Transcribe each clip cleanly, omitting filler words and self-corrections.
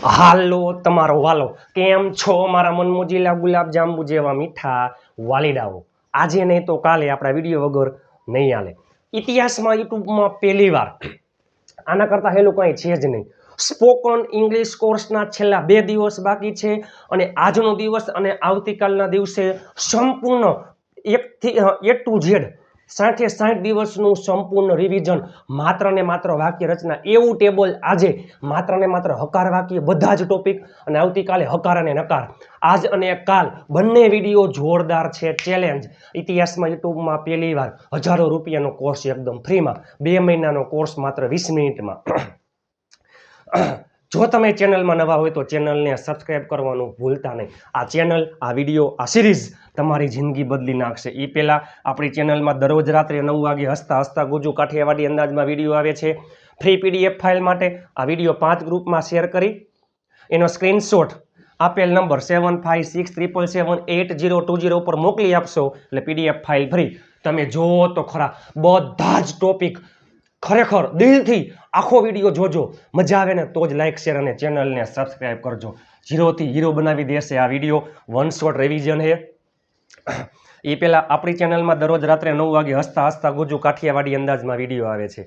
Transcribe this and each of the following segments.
હાલો તમારો વાલો કેમ છો મારા મનમોજીલા ગુલાબ જાંબુ જેવા મીઠા વાલીડાઓ આજે નહીં તો કાલે આપણા વિડીયો વગર નહીં હાલે ઇતિહાસમાં યુટ્યુબમાં પહેલી વાર આના કરતા હેલું કંઈ છે જ નહીં સ્પોકન ઇંગ્લિશ કોર્સના છેલ્લા 2 દિવસ બાકી છે અને આજનો દિવસ અને આવતીકાલના દિવસે સંપૂર્ણ A to Z 60 દિવસનું સંપૂર્ણ રિવિઝન માત્ર ને માત્ર વાક્ય રચના એવું ટેબલ આજે માત્ર ને માત્ર હકાર વાક્ય બધા જ ટોપિક અને આવતીકાલે હકાર અને નકાર આજ અને કાલ બંને વિડીયો જોરદાર છે ચેલેન્જ ઇતિહાસમાં યુટ્યુબમાં પહેલી વાર હજારો રૂપિયાનો કોર્સ એકદમ ફ્રીમાં 2 મહિનાનો કોર્સ માત્ર 20 મિનિટમાં જો તમે ચેનલમાં નવા હોય તો ચેનલને સબસ્ક્રાઇબ કરવાનું ભૂલતા નહીં આ ચેનલ આ વિડીયો આ સિરીઝ તમારી જિંદગી બદલી નાખશે એ પહેલાં આપણી ચેનલમાં દરરોજ રાત્રે 9 વાગે હસતા હસતા ગુજુ કાઠિયાવાડી અંદાજમાં વિડીયો આવે છે ફ્રી PDF ફાઇલ માટે આ વિડીયો 5 ગ્રુપમાં શેર કરી એનો સ્ક્રીનશોટ આપેલ નંબર 7563778020 ઉપર મોકલી આપશો એટલે PDF ફાઇલ ફ્રી તમે જુઓ તો ખરા બધા જ ટોપિક ખરેખર દિલથી આખો વિડીયો જોજો મજા આવે ને તો જ લાઈક શેર અને ચેનલને સબસ્ક્રાઇબ કરજો 0 થી હીરો બનાવી દેશે આ વિડીયો વન શોટ રિવિઝન છે એ પહેલાં આપણી ચેનલમાં દરરોજ રાત્રે 9 વાગે હસતા હસતા ગુજુ કાઠિયાવાડી અંદાજમાં વિડીયો આવે છે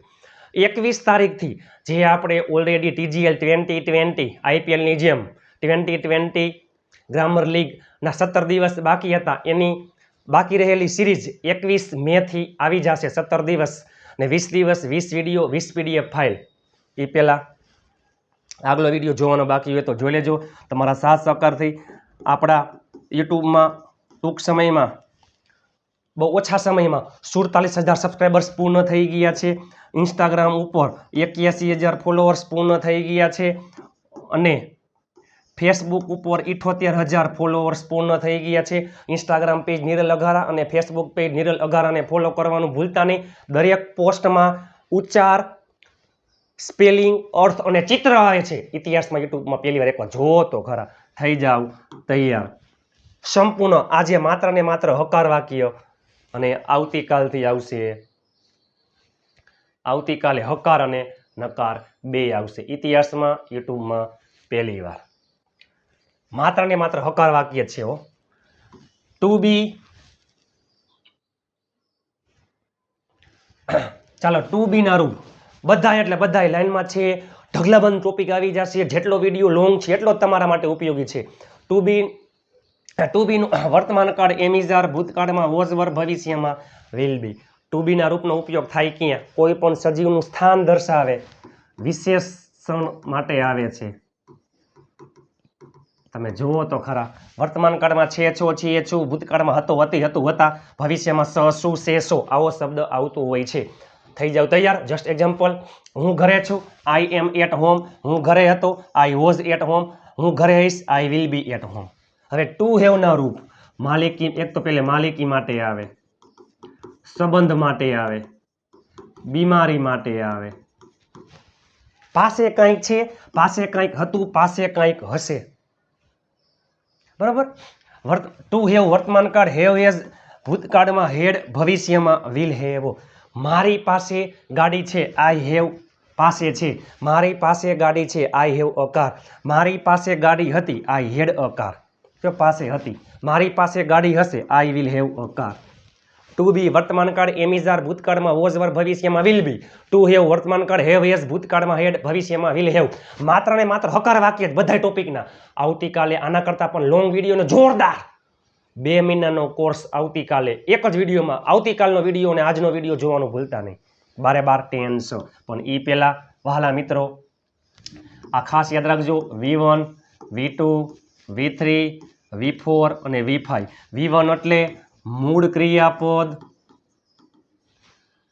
21 તારીખથી જે આપણે ઓલરેડી TGL 2020 IPLની જેમ 2020 ગ્રામર લીગના 17 દિવસ બાકી હતા એની બાકી રહેલી સિરીઝ 21 મેથી આવી જશે 17 દિવસ ને 20 દિવસ 20 વિડીયો 20 PDF ફાઇલ એ પહેલાં આગલો વિડીયો જોવાનો બાકી હોય તો જોઈ લેજો તમારા સાથ સહકારથી આપણા યુટ્યુબમાં ટૂંક સમયમાં બહુ ઓછા સમયમાં 47,000 સબસ્ક્રાઈબર્સ પૂર્ણ થઈ ગયા છે ઇન્સ્ટાગ્રામ ઉપર 81,000 ફોલોઅર્સ પૂર્ણ થઈ ગયા છે અને ફેસબુક ઉપર 78,000 ફોલોઅર્સ પૂર્ણ થઈ ગયા છે ઇન્સ્ટાગ્રામ પેજ નિરલ અઘારા અને ફેસબુક પેજ નિરલ અઘારાને ફોલો કરવાનું ભૂલતા નહીં દરેક પોસ્ટમાં ઉચ્ચાર સ્પેલિંગ અર્થ અને ચિત્ર આવે છે ઇતિહાસમાં યુટ્યુબમાં પહેલી વાર એકવાર જો તો ખરા થઈ જાવ તૈયાર સંપૂર્ણ આજે માત્ર ને માત્ર હકાર વાક્ય અને આવતીકાલથી આવશે આવતીકાલે હકાર અને નકાર બે આવશે ઇતિહાસમાં યુટ્યુબમાં પહેલી વાર માત્ર ને માત્ર હકાર વાક્ય છે હો ટુ બી ચાલો ટુ બી ના રૂપ બધા એટલે બધા લાઈનમાં છે ઢગલાબંધ ટોપિક આવી જશે જેટલો વિડીયો લોંગ છે એટલો તમારા માટે ઉપયોગી છે ટુ બીનું વર્તમાન કાળ એમિઝાર ભૂતકાળમાં વોઝ વર ભવિષ્યમાં વિલ બી ટુ બીના રૂપનો ઉપયોગ થાય ક્યાં કોઈ પણ સજીવનું સ્થાન દર્શાવે વિશેષણ માટે આવે છે તમે જુઓ તો ખરા વર્તમાન કાળમાં છે છો છીએ છું ભૂતકાળમાં હતો હતી હતું હતા ભવિષ્યમાં સ શું છે સો આવો શબ્દ આવતો હોય છે થઈ જાવ તૈયાર જસ્ટ એક્ઝામ્પલ હું ઘરે છું આઈ એમ એટ હોમ હું ઘરે હતો આઈ વોઝ એટ હોમ હું ઘરે હઈશ I will be at home હવે ટુ હેવ ના રૂપ માલિકી એક તો પહેલે માલિકી માટે આવે સંબંધ માટે આવે બીમારી માટે આવે પાસે કંઈક છે પાસે કંઈક હતું પાસે કંઈક હશે બરાબર ટુ હેવ વર્તમાન કાળ હેવ એઝ ભૂતકાળમાં હેડ ભવિષ્યમાં વિલ હેવ મારી પાસે ગાડી છે આઈ હેવ પાસે છે મારી પાસે ગાડી છે આઈ હેવ અ કાર મારી પાસે ગાડી હતી આઈ હેડ અ કાર તો પાસે હતી મારી પાસે ગાડી હશે I will have a car to be વર્તમાન કાળ એમિઝાર ભૂતકાળમાં વોઝ વર ભવિષ્યમાં વિલ બી ટુ હેવ વર્તમાન કાળ હેવ એઝ ભૂતકાળમાં હેડ ભવિષ્યમાં વિલ હેવ માત્ર ને માત્ર હકાર વાક્ય જ બધા ટોપિકના આવતીકાલે આના કરતાં પણ લોંગ વિડીયોનો જોરદાર 2 મહિનાનો કોર્સ આવતીકાલે એક જ વિડીયોમાં આવતીકાલનો વિડીયો અને આજનો વિડીયો જોવાનું ભૂલતા નહીં 12 ટેન્સ પણ એ પહેલાં વહાલા મિત્રો આ ખાસ યાદ રાખજો V1 V2 V3 V4 અને V5 V1 એટલે મૂળ ક્રિયાપદ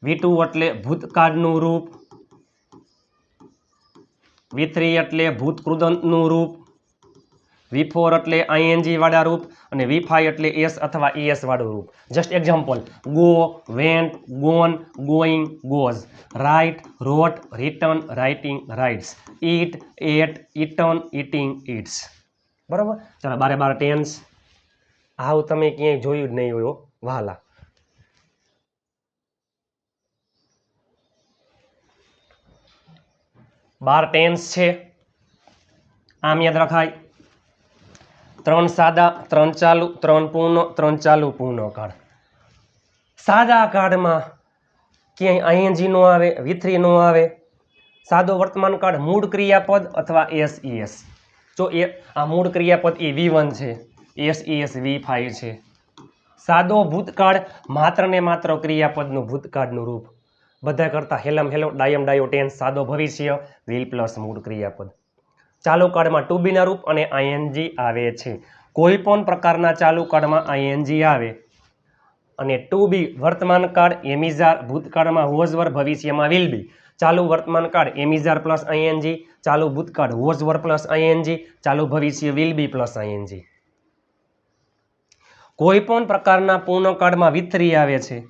V2 એટલે ભૂતકાળનું રૂપ V3 એટલે ભૂતકૃદંતનું રૂપ V4 એટલે ING વાળા રૂપ અને V5 એટલે S અથવા ES વાળું રૂપ just example go went gone going goes write wrote written writing writes eat ate eaten eating eats બરાબર ચાલો 12 ટેન્સ આવું તમે ક્યાંય જોયું જ નહીં હોય વહાલા 12 ટેન્સ છે આમ યાદ રખાય 3 સાદા 3 ચાલુ 3 પૂર્ણ 3 ચાલુ પૂર્ણ કાળ સાદા કાળમાં ક્યાંય આઈએનજી નો આવે V3 નો આવે સાદો વર્તમાન કાળ મૂળ ક્રિયાપદ અથવા SES જો એ આ મૂળ ક્રિયાપદ એ V1 છે SES V5 છે સાદો ભૂતકાળ માત્ર ને માત્ર ક્રિયાપદનું ભૂતકાળનું રૂપ બધા કરતા હેલમ હેલો ડાયમ ડાયો ટેન્સ સાદો ભવિષ્ય will પ્લસ મૂળ ક્રિયાપદ ચાલુ કાળમાં ટુ બી ના રૂપ અને આઈએનજી આવે છે કોઈ પણ પ્રકારના ચાલુ કાળમાં આઈએનજી આવે અને ટુ બી વર્તમાન કાળ એમિઝાર ભૂતકાળમાં વોઝ ભવિષ્યમાં વિલ બી ચાલુ વર્તમાન કાળ એમિઝાર પ્લસ આઈએનજી ચાલુ ભૂતકાળ વોઝ પ્લસ આઈએનજી ચાલુ ભવિષ્ય વિલ બી પ્લસ આઈએનજી કોઈ પણ પ્રકારના પૂર્ણકાળમાં V3 આવે છે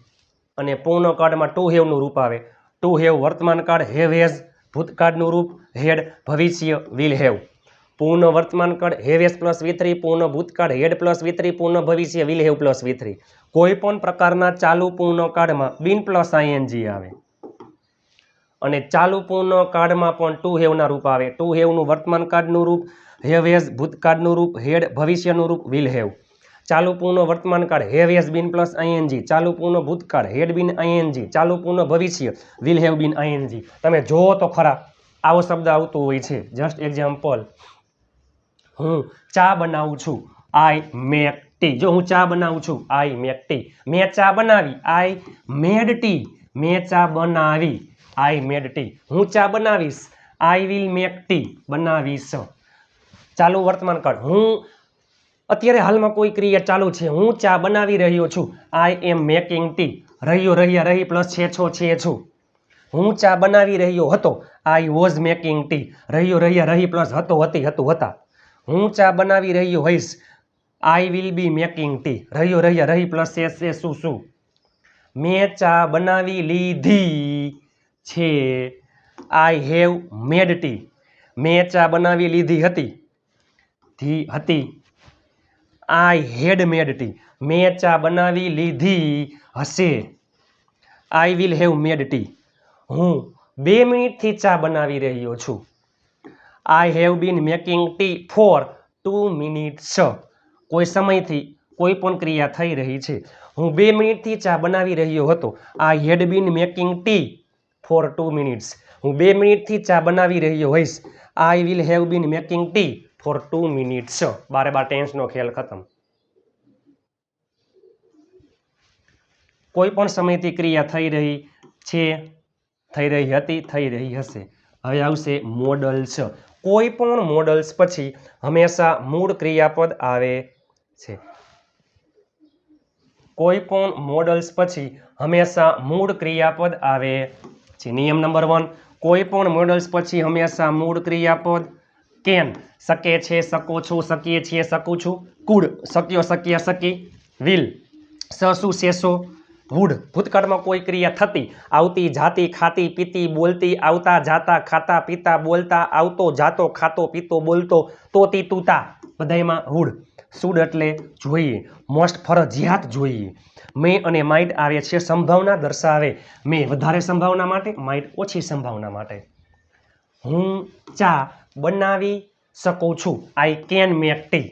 અને પૂર્ણકાળમાં ટુ હેવ નું રૂપ આવે ટુ હેવ વર્તમાન કાળ હેવ હેઝ ભૂતકાળનું રૂપ હેડ ભવિષ્ય વિલ હેવ પૂર્ણ વર્તમાન કાળ હેવ હેઝ પ્લસ V3 પૂર્ણ ભૂતકાળ હેડ પ્લસ V3 પૂર્ણ ભવિષ્ય વિલ હેવ પ્લસ V3 કોઈ પણ પ્રકારના ચાલુ પૂર્ણ કાળમાં બિન પ્લસ આઈએનજી આવે અને ચાલુ પૂર્ણ કાળમાં પણ ટુ હેવ ના રૂપ આવે ટુ હેવ નું વર્તમાન કાળનું રૂપ હેવ હેઝ ભૂતકાળનું રૂપ હેડ ભવિષ્યનું રૂપ વિલ હેવ ચાલુ પૂર્ણ વર્તમાન કાળ હેવ હેઝ બિન પ્લસ આઈએનજી ચાલુ પૂર્ણ ભૂતકાળ હેડ બિન આઈએનજી ચાલુ પૂર્ણ ભવિષ્ય વિલ હેવ બિન આઈએનજી તમે જોવો તો ખરા આવો શબ્દ આવતો હોય છે જસ્ટ એક્ઝામ્પલ હું ચા બનાવું છું આઈ મેક ટી જો હું ચા બનાવું છું આઈ મેક ટી મેં ચા બનાવી આઈ મેડ ટી મેં ચા બનાવી આઈ મેડ ટી હું ચા બનાવીશ આઈ વિલ મેક ટી બનાવીશ ચાલુ વર્તમાન કાળ હું અત્યારે હાલમાં કોઈ ક્રિયા ચાલુ છે હું ચા બનાવી રહ્યો છું આઈ એમ મેકિંગ ટી રહ્યો રહ્યા રહી પ્લસ છે છું હું ચા બનાવી રહ્યો હતો આઈ વોઝ મેકિંગ ટી રહ્યો રહ્યા રહી પ્લસ હતો હતી હતું હતા હું ચા બનાવી રહ્યો હોઈશ I will B making T રહ્યો રહ્યા રહી પ્લસ છે શું મેં ચા બનાવી લીધી છે આઈ હેવ મેડ ટી મેં ચા બનાવી લીધી હતી આઈ હેડ મેડ ટી મેં ચા બનાવી લીધી હશે I will have made tea હું 2 મિનિટથી ચા બનાવી રહ્યો છું I have been making tea for 2 minutes કોઈ સમયથી કોઈ પણ ક્રિયા થઈ રહી છે હું 2 મિનિટથી ચા બનાવી રહ્યો હતો I had been making tea for 2 minutes હું 2 મિનિટથી ચા બનાવી રહ્યો હોઈશ I will have been making tea for 2 minutes બારે બાર ટેન્સનો ખેલ ખતમ કોઈ પણ સમયથી ક્રિયા થઈ રહી છે થઈ રહી હતી થઈ રહી હશે હવે આવશે મોડલ્સ કોઈ પણ મોડલ્સ પછી હંમેશા મૂળ ક્રિયાપદ આવે છે કોઈ પણ મોડલ્સ પછી હંમેશા મૂળ ક્રિયાપદ આવે છે નિયમ નંબર 1 કોઈ પણ મોડલ્સ પછી હંમેશા મૂળ ક્રિયાપદ કેન શકે છે શકો છો શકીએ છીએ શકું છું કુડ શક્યો શક્યા શકી વિલ શું શેષો વુડ ભૂતકાળમાં કોઈ ક્રિયા થતી આવતી જાતી ખાતી પીતી બોલતી આવતા જાતા ખાતા પીતા બોલતા આવતો જાતો ખાતો પીતો બોલતો તોતી તૂતા બધાયમાં વુડ શુડ એટલે જોઈએ મોસ્ટ ફરજિયાત જોઈએ મે અને માઇટ આવે છે સંભાવના દર્શાવે મે વધારે સંભાવના માટે માઇટ ઓછી સંભાવના માટે હું ચા બનાવી શકું છું આઈ કેન મેક ટી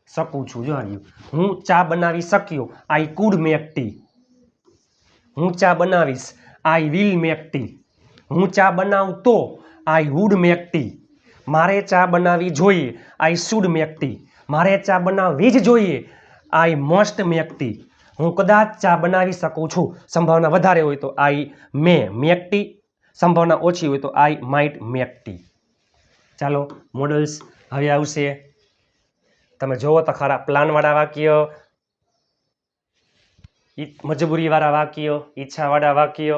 શકું છું જો આવ્યું હું ચા બનાવી શક્યો આઈ કુડ મેક ટી હું ચા બનાવીશ આઈ વિલ મેક ટી હું ચા બનાવતો આઈ વુડ મેક ટી મારે ચા બનાવવી જોઈએ આઈ શુડ મેક ટી મારે ચા બનાવવી જ જોઈએ આઈ મસ્ટ મેક ટી હું કદાચ ચા બનાવી શકું છું સંભાવના વધારે હોય તો આઈ મે મેક ટી સંભાવના ઓછી હોય તો આઈ માઇટ મેક ટી ચાલો મોડલ્સ હવે આવશે તમે જોવો તો ખરા પ્લાનવાળા વાક્ય મજબૂરીવાળા વાક્ય ઈચ્છાવાળા વાક્ય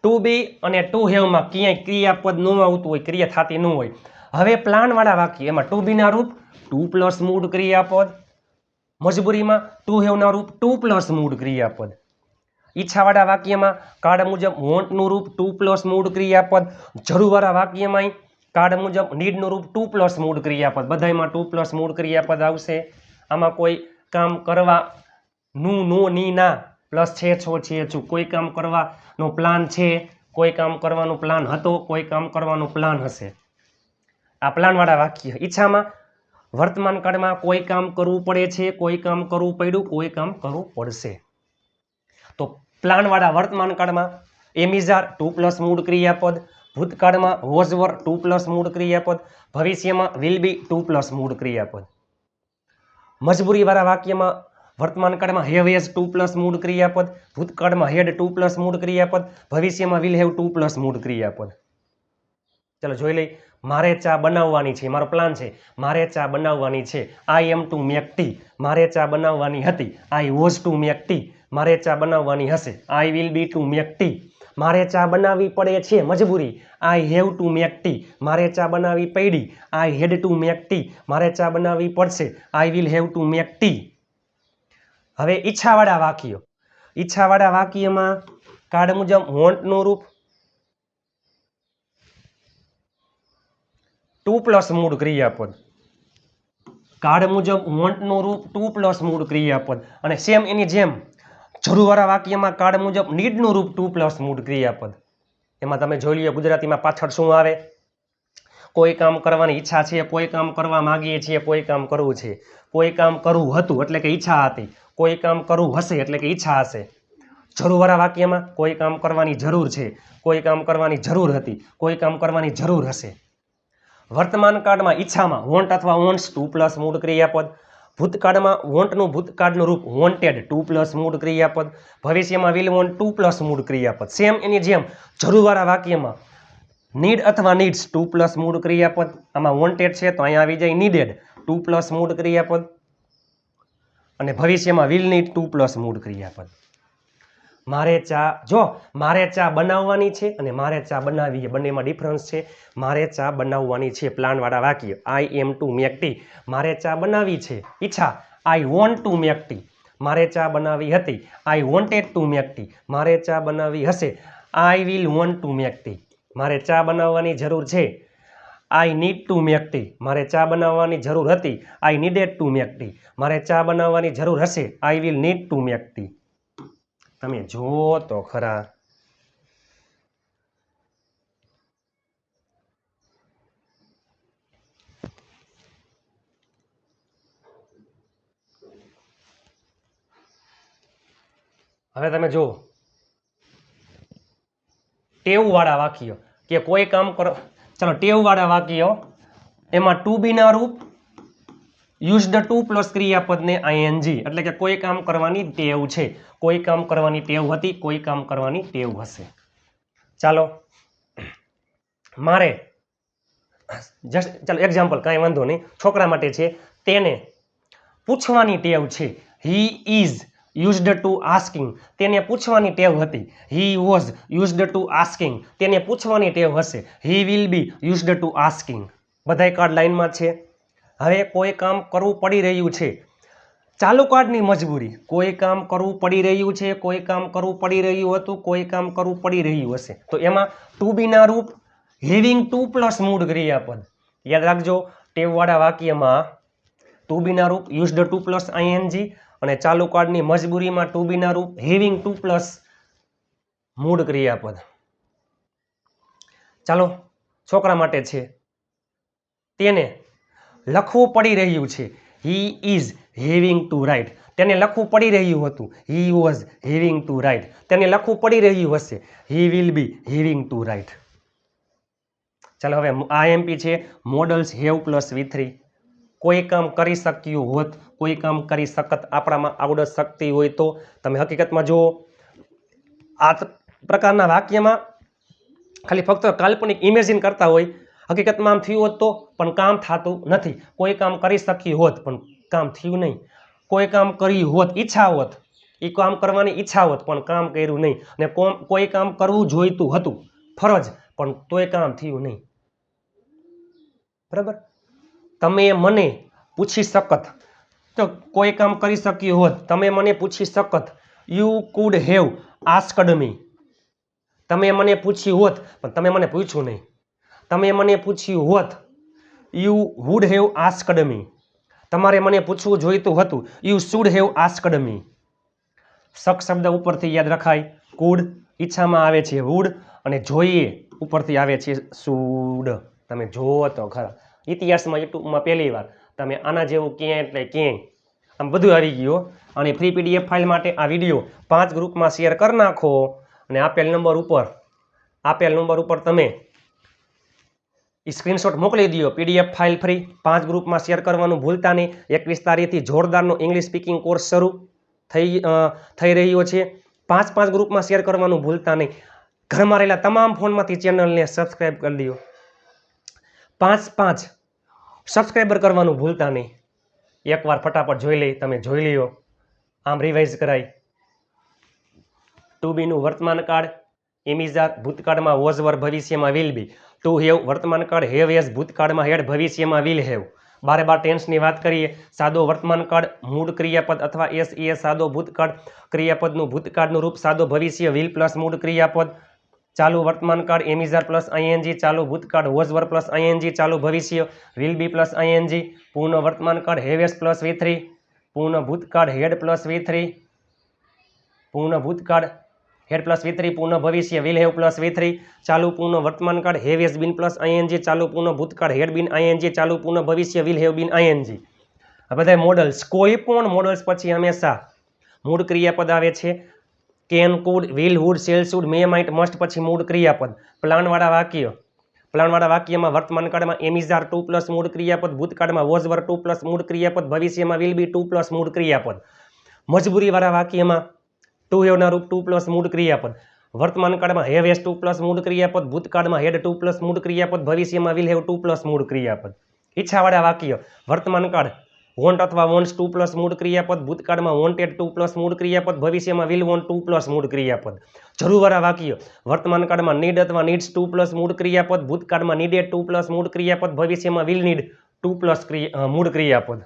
ટુ બી અને ટુ હેવમાં ક્યાંય ક્રિયાપદ ન આવતું હોય ક્રિયા થતી ન હોય હવે પ્લાનવાળા વાક્ય એમાં ટુ બીના રૂપ 2 પ્લસ મૂળ ક્રિયાપદ મજબૂરીમાં ટુ હેવના રૂપ 2 પ્લસ મૂળ ક્રિયાપદ ઈચ્છાવાળા વાક્યમાં કાર્ડ મુજબ વોન્ટનું રૂપ 2 પ્લસ મૂળ ક્રિયાપદ જરૂરવાળા વાક્યમાં કાર્ડ મુજબ નીડનું રૂપ 2 પ્લસ મૂળ ક્રિયાપદ બધાયમાં 2 પ્લસ મૂળ ક્રિયાપદ આવશે આમાં કોઈ કામ કરવા નું નો ની ના પ્લસ છે છું કોઈ કામ કરવાનો પ્લાન છે, કોઈ કામ કરવાનો પ્લાન હતો, કોઈ કામ કરવાનો પ્લાન હશે. આ પ્લાનવાળા વાક્ય. ઈચ્છામાં વર્તમાન કાળમાં કોઈ કામ કરવું પડે છે, કોઈ કામ કરવું પડ્યું, કોઈ કામ કરવું પડશે. તો પ્લાનવાળા વર્તમાન કાળમાં એમ ઇઝ આર 2 + મૂળ ક્રિયાપદ, ભૂતકાળમાં વોઝ વર 2 + મૂળ ક્રિયાપદ, ભવિષ્યમાં વિલ બી 2 + મૂળ ક્રિયાપદ. મજબૂરીવાળા વાક્યમાં વર્તમાન કાળમાં હેવ હેઝ 2 + મૂળ ક્રિયાપદ, ભૂતકાળમાં હેડ 2 + મૂળ ક્રિયાપદ, ભવિષ્યમાં વિલ હેવ 2 + મૂળ ક્રિયાપદ. ચલો જોઈ લઈ. મારે ચા બનાવવાની છે, મારો પ્લાન છે, મારે ચા બનાવવાની છે. આઈ એમ ટુ મેક ટી, મારે ચા બનાવવાની હતી. I was to make tea, મારે ચા બનાવવાની હશે. I will B to make tea, મારે ચા બનાવવી પડે છે, મજબૂરી. I have to make tea, મારે ચા બનાવવી પડી. આઈ હેડ ટુ મેક ટી, મારે ચા બનાવવી પડશે. આઈ will have to make tea. હવે ઈચ્છાવાળા વાક્યો. ઈચ્છાવાળા વાક્યમાં કાર્ડ મુજબ વોન્ટનું રૂપ 2 + મૂળ ક્રિયાપદ. કાર્ડ મુજબ વોન્ટનું રૂપ 2 + મૂળ ક્રિયાપદ. અને સેમ એની જેમ જરૂરવાળા વાક્યમાં કાર્ડ મુજબ નીડનું રૂપ 2 + મૂળ ક્રિયાપદ. એમાં તમે જોઈ લો ગુજરાતીમાં પાછળ શું આવે. કોઈ કામ કરવાની ઈચ્છા છે, કોઈ કામ કરવા માંગીએ છીએ, કોઈ કામ કરવું છે. કોઈ કામ કરવું હતું એટલે કે ઈચ્છા હતી, કોઈ કામ કરવું હશે એટલે કે ઈચ્છા હશે. જરૂરવાળા વાક્યમાં કોઈ કામ કરવાની જરૂર છે, કોઈ કામ કરવાની જરૂર હતી, કોઈ કામ કરવાની જરૂર હશે. વર્તમાન કાળમાં ઈચ્છામાં વોન્ટ અથવા વોન્ટ્સ 2 + મૂળ ક્રિયાપદ, ભૂતકાળમાં વોન્ટનું ભૂતકાળનું રૂપ વોન્ટેડ 2 + મૂળ ક્રિયાપદ, ભવિષ્યમાં વિલ વોન્ટ 2 + મૂળ ક્રિયાપદ. સેમ એની જેમ જરૂરવાળા વાક્યમાં નીડ અથવા નીડ્સ 2 + મૂળ ક્રિયાપદ. આમાં વોન્ટેડ છે તો અહીંયા આવી જાય નીડેડ 2 + મૂળ ક્રિયાપદ. અને ભવિષ્યમાં વિલ નીડ 2 + મૂળ ક્રિયાપદ. મારે ચા, જો મારે ચા બનાવવાની છે અને મારે ચા બનાવી, બંનેમાં ડિફરન્સ છે. મારે ચા બનાવવાની છે પ્લાનવાળા વાક્ય. આઈ એમ ટુ મેક ટી, મારે ચા બનાવી છે. ઈચ્છા I want to make tea, મારે ચા બનાવી હતી. I wanted to make tea, મારે ચા બનાવી હશે. I will want to make tea, મારે ચા બનાવવાની જરૂર છે. I need to make tea, મારે ચા બનાવવાની જરૂર હતી. આઈ નીડેડ ટુ મેક ટી, મારે ચા બનાવવાની જરૂર હશે. I will need to make tea. તમે જુઓ તો ખરા. હવે તમે જુઓ ટેવવાળા વાક્ય કે કોઈ કામ કરો. ચલો ટેવવાળા વાક્ય એમાં ટુ બીના રૂપ યુઝડ 2 + ક્રિયાપદને આઈએનજી, એટલે કે કોઈ કામ કરવાની ટેવ છે, કોઈ કામ કરવાની ટેવ હતી, કોઈ કામ કરવાની ટેવ હશે. ચાલો મારે જસ્ટ ચાલો એક્ઝામ્પલ, કાંઈ વાંધો નહીં, છોકરા માટે છે. તેને પૂછવાની ટેવ છે. He is used to asking, તેને પૂછવાની ટેવ હતી. He was used to asking, તેને પૂછવાની ટેવ હશે. He will be used to asking. બધાય કાર્ડ લાઈનમાં છે. હવે કોઈ કામ કરવું પડી રહ્યું છે, ચાલુ કાર્ડની મજબૂરી. કોઈ કામ કરવું પડી રહ્યું છે, કોઈ કામ કરવું પડી રહ્યું હતું, કોઈ કામ કરવું પડી રહ્યું હશે. તો એમાં ટુ બીના રૂપ હેવિંગ 2 + મૂળ ક્રિયાપદ. યાદ રાખજો ટેવવાળા વાક્યમાં ટુ બીના રૂપ યુઝડ 2 + આઈએનજી અને ચાલુ કાર્ડની મજબૂરીમાં ટુ બીના રૂપ હેવિંગ 2 + મૂળ ક્રિયાપદ. ચાલો છોકરા માટે છે. તેને લખવું પડી રહ્યું છે. He is having to write, તેને લખવું પડી રહ્યું હતું. He was having to write, તેને લખવું પડી રહ્યું હશે. He will be having to write. ચાલો હવે આઈએમપી છે મોડલ્સ હેવ + V3. કોઈ કામ કરી શક્યું હોત, કોઈ કામ કરી શકત. આપણામાં આવડત શક્તિ હોય તો. તમે હકીકતમાં જુઓ આ પ્રકારના વાક્યમાં ખાલી ફક્ત કાલ્પનિક ઇમેજિન કરતા હોય. હકીકતમાં આમ થયું હોત તો પણ કામ થતું નથી. કોઈ કામ કરી શક્યું હોત પણ કામ થયું નહીં. કોઈ કામ કર્યું હોત, ઈચ્છા હોત, એ કામ કરવાની ઈચ્છા હોત પણ કામ કર્યું નહીં. અને કોઈ કામ કરવું જોઈતું હતું, ફરજ, પણ તોય કામ થયું નહીં. બરાબર. તમે મને પૂછી શકત, તો કોઈ કામ કરી શક્યું હોત. તમે મને પૂછી શકત. યુ કુડ હેવ આસ્કડ મી, તમે મને પૂછ્યું હોત પણ તમે મને પૂછ્યું નહીં. તમે મને પૂછ્યું હોત. યુ વુડ હેવ આસ્કડ મી, તમારે મને પૂછવું જોઈતું હતું. યુ શુડ હેવ આસ્કડ મી. શક શબ્દ ઉપરથી યાદ રખાય કુડ, ઈચ્છામાં આવે છે વુડ, અને જોઈએ ઉપરથી આવે છે સુડ. તમે જોવો તો ખરા ઇતિહાસમાં યુટ્યુબમાં પહેલી વાર તમે આના જેવું ક્યાંય એટલે ક્યાંય આમ બધું આવી ગયું. અને ફ્રી PDF ફાઇલ માટે આ વિડીયો 5 ગ્રુપમાં શેર કરી નાખો અને આપેલ નંબર ઉપર તમે સ્ક્રીનશોટ મોકલી દો. PDF ફાઇલ ફ્રી 5 ગ્રુપમાં શેર કરવાનું ભૂલતા નહીં. 21 તારીખથી જોરદારનો ઇંગ્લિશ સ્પીકિંગ કોર્સ શરૂ થઈ રહ્યો છે. 5 ગ્રુપમાં શેર કરવાનું ભૂલતા નહીં. ઘરમાં રહેલા તમામ ફોનમાંથી ચેનલને સબસ્ક્રાઈબ કરી દો. 5 સબસ્ક્રાઈબર કરવાનું ભૂલતા નહીં. એકવાર ફટાફટ જોઈ લઈ, તમે જોઈ લ્યો. આમ રિવાઇઝ કરાય. ટુ બીનું વર્તમાન કાળ એમિઝાર, ભૂતકાળમાં વોઝ વર, ભવિષ્યમાં વિલ બી. ટુ હેવ વર્તમાન કાળ, હેવ એઝ ભૂતકાળમાં, હેડ ભવિષ્યમાં વિલ હેવ. 12 ટેન્સની વાત કરીએ. સાદો વર્તમાન કાળ મૂળ ક્રિયાપદ અથવા એસ એ સાદો ભૂતકાળ ક્રિયાપદનું ભૂતકાળનું રૂપ સાદો ભવિષ્ય વિલ પ્લસ મૂળ ક્રિયાપદ. ચાલુ વર્તમાન કાળ એમિઝાર પ્લસ આઈએનજી, ચાલુ ભૂતકાળ વોઝ વર પ્લસ આઈએનજી, ચાલુ ભવિષ્ય વિલ બી પ્લસ આઈએનજી. પૂર્ણ વર્તમાન કાળ હેવેસ પ્લસ V3, પૂર્ણ ભૂતકાળ હેડ પ્લસ V3, પૂર્ણ ભૂતકાળ હેડ પ્લસ V3, પૂર્ણ ભવિષ્ય વિલ હેવ પ્લસ V3. ચાલુ પૂર્ણ વર્તમાન કાળ હેવેસ બીન પ્લસ આઈએનજી, ચાલુ પૂર્ણ ભૂતકાળ હેડ બીન આઈએનજી, ચાલુ પૂર્ણ ભવિષ્ય વિલ હેવ બીન આઈએનજી. આ બધા મોડલ્સ, કોઈ પણ મોડલ્સ પછી હંમેશા મૂળ ક્રિયાપદ આવે છે. Can, could, will, would, shall, should, may, might, must પછી મૂળ ક્રિયાપદ. પ્લાનવાળા વાક્યમાં વર્તમાન કાળમાં એમિઝાર 2 પ્લસ મૂળ ક્રિયાપદ, ભૂતકાળમાં વોઝ વર 2 પ્લસ મૂળ ક્રિયાપદ, ભવિષ્યમાં વિલ બી 2 પ્લસ મૂળ ક્રિયાપદ. મજબૂરીવાળા વાક્યમાં ટુ હેવના રૂપ 2 પ્લસ મૂળ ક્રિયાપદ, વર્તમાન કાળમાં હેવ એસ 2 પ્લસ મૂળ ક્રિયાપદ, ભૂતકાળમાં હેડ 2 પ્લસ મૂળ ક્રિયાપદ, ભવિષ્યમાં વિલ હેવ 2 પ્લસ મૂળ ક્રિયાપદ. ઈચ્છાવાળા વાક્ય વર્તમાન કાળ વોન્ટ અથવા વોન્ટ્સ 2 પ્લસ મૂળ ક્રિયાપદ, ભૂતકાળમાં વોન્ટેડ 2 પ્લસ મૂળ ક્રિયાપદ, ભવિષ્યમાં વિલ વોન્ટ 2 પ્લસ મૂળ ક્રિયાપદ. જરૂરવાળા વાક્ય વર્તમાન કાળમાં નીડ અથવા નીડ્સ 2 પ્લસ મૂળ ક્રિયાપદ, ભૂતકાળમાં નીડેડ 2 પ્લસ મૂળ ક્રિયાપદ, ભવિષ્યમાં વિલ નીડ 2 પ્લસ મૂળ ક્રિયાપદ.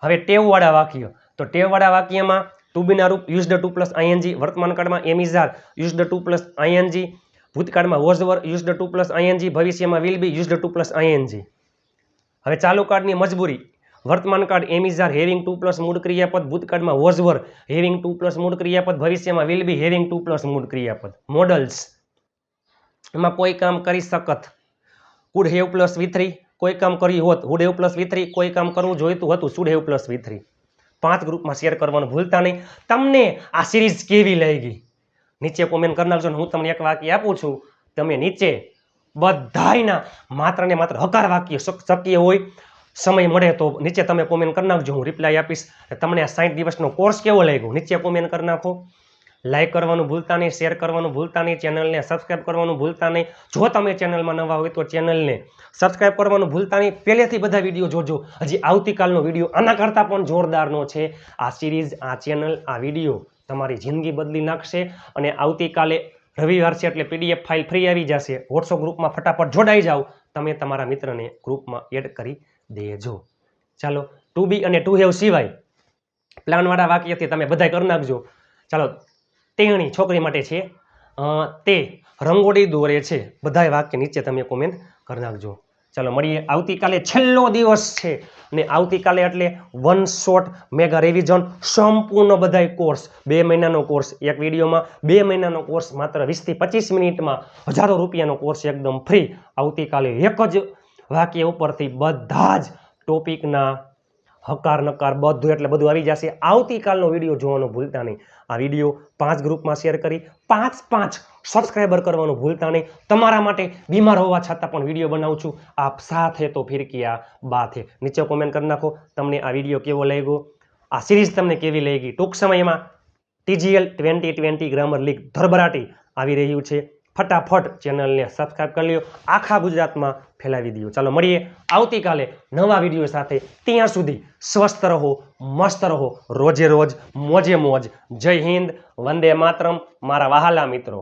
હવે ટેવવાળા વાક્ય, તો ટેવવાળા વાક્યમાં ટુ બીના રૂપ યુઝડ 2 પ્લસ આઈએનજી, વર્તમાન કાળમાં એમિઝાર યુઝડ 2 પ્લસ આઈએનજી, ભૂતકાળમાં was were used 2 plus ING, ભવિષ્યમાં will be used 2 plus ING. હવે ચાલુ કાળની મજબૂરી, વર્તમાન કાળ એમિઝાર હેવિંગ 2 પ્લસ મૂળ ક્રિયાપદ, ભૂતકાળમાં વોઝ વર હેવિંગ 2 પ્લસ મૂળ ક્રિયાપદ, ભવિષ્યમાં વિલ બી હેવિંગ 2 પ્લસ મૂળ ક્રિયાપદ. મોડલ્સ, એમાં કોઈ કામ કરી શકત, કુડ હેવ પ્લસ V3, કોઈ કામ કર્યું હોત, વુડ હેવ પ્લસ V3, કોઈ કામ કરવું જોઈતું હતું, શુડ હેવ પ્લસ V3. 5 ગ્રુપમાં શેર કરવાનું ભૂલતા નહીં. તમને આ સિરીઝ કેવી લાગી નીચે કોમેન્ટ કરી નાખજો. હું તમને એક વાક્ય આપું છું, તમે નીચે બધાયના માત્ર ને માત્ર હકાર વાક્ય શક્ય હોય સમય મળે તો નીચે તમે કોમેન્ટ કરી નાખજો, હું રિપ્લાય આપીશ. તમને આ 60 દિવસનો કોર્સ કેવો લાગ્યો નીચે કોમેન્ટ કરી નાખો. લાઈક કરવાનું ભૂલતા નહીં, શેર કરવાનું ભૂલતા નહીં, ચેનલને સબસ્ક્રાઈબ કરવાનું ભૂલતા નહીં. જો તમે ચેનલમાં નવા હોય તો ચેનલને સબસ્ક્રાઈબ કરવાનું ભૂલતા નહીં. પહેલેથી બધા વિડીયો જોજો. હજી આવતીકાલનો વિડીયો આના કરતાં પણ જોરદારનો છે. આ સિરીઝ, આ ચેનલ, આ વિડીયો તમારી જિંદગી બદલી નાખશે. અને આવતીકાલે રવિવાર છે એટલે PDF ફાઇલ ફ્રી આવી જશે. વોટ્સઅપ ગ્રુપમાં ફટાફટ જોડાઈ જાઓ. તમે તમારા મિત્રને ગ્રુપમાં એડ કરી દેજો. ચાલો, ટુ બી અને ટુ હેવ સિવાય પ્લાનવાળા વાક્યથી તમે બધા કરી નાખજો. ચાલો, તેણી છોકરી માટે છે, તે રંગોળી દોરે છે. બધાય વાક્ય નીચે તમે કોમેન્ટ કરી નાખજો. ચાલો મળીએ આવતીકાલે. છેલ્લો દિવસ છે અને આવતીકાલે એટલે 1 શોટ મેગા રિવિઝન સંપૂર્ણ બધાય કોર્સ, 2 મહિનાનો કોર્સ એક વિડીયોમાં, 2 મહિનાનો કોર્સ માત્ર 20 થી 25 મિનિટમાં, હજારો રૂપિયાનો કોર્સ એકદમ ફ્રી. આવતીકાલે એક જ વાક્ય ઉપરથી બધા જ ટોપિકના હકાર નકાર બધું એટલે બધું આવી જશે. આવતીકાલનો વિડીયો જોવાનું ભૂલતા નહીં. આ વિડીયો 5 ગ્રુપમાં શેર કરી 5 સબસ્ક્રાઈબર કરવાનું ભૂલતા નહીં. તમારા માટે બીમાર હોવા છતાં પણ વિડીયો બનાવું છું. આપ સાથે તો ફિર કિયા બાત હે. નીચે કોમેન્ટ કરી નાખો તમને આ વિડીયો કેવો લાગ્યો, આ સિરીઝ તમને કેવી લાગી. ટૂંક સમયમાં TGL 2020 ગ્રામર લીગ ધરભરાટી આવી રહ્યું છે. ફટાફટ ચેનલને સબસ્ક્રાઈબ કરી લ્યો. આખા ગુજરાતમાં ફેલાવી દો. ચાલો મળીએ આવતીકાલે નવા વિડીયો સાથે. ત્યાં સુધી સ્વસ્થ રહો, મસ્ત રહો, રોજે રોજ મોજે મોજ. જય હિન્દ, વંદે માતરમ મારા વહાલા મિત્રો.